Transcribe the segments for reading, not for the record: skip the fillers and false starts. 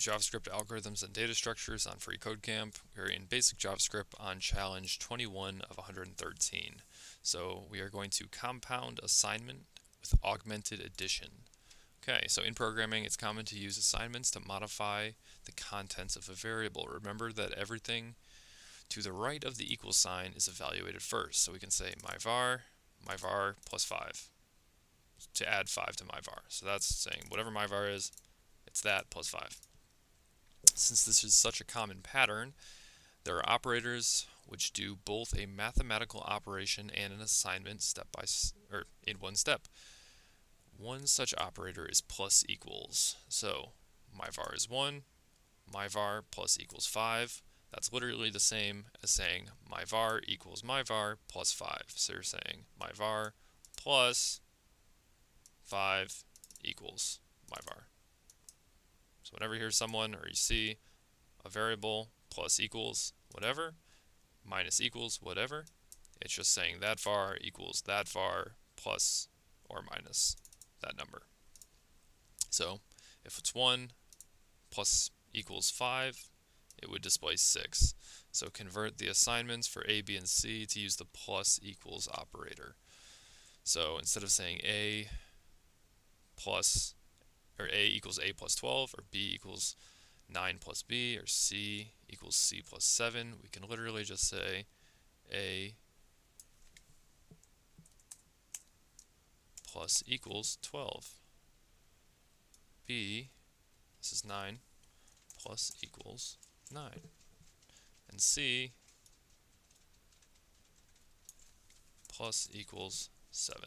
JavaScript algorithms and data structures on Free Code Camp. We're in basic JavaScript on challenge 21 of 113. So we are going to compound assignment with augmented addition. Okay, so in programming, it's common to use assignments to modify the contents of a variable. Remember that everything to the right of the equal sign is evaluated first. So we can say my var plus 5 to add 5 to my var. So that's saying whatever my var is, it's that plus 5. Since this is such a common pattern, there are operators which do both a mathematical operation and an assignment in one step. One such operator is plus equals. So my var is 1, my var plus equals 5. That's literally the same as saying my var equals my var plus 5. So you're saying my var plus 5 equals my var. So whenever you hear someone or you see a variable plus equals whatever, minus equals whatever, it's just saying that var equals that var plus or minus that number. So if it's 1 plus equals 5, it would display 6. So convert the assignments for A, B, and C to use the plus equals operator. So instead of saying A equals A plus 12, or B equals 9 plus B, or C equals C plus 7, we can literally just say A plus equals 12. B, this is 9, plus equals 9. And C plus equals 7.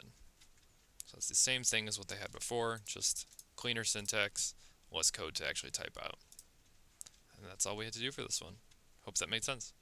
So it's the same thing as what they had before, just cleaner syntax, less code to actually type out. And that's all we had to do for this one. Hope that made sense.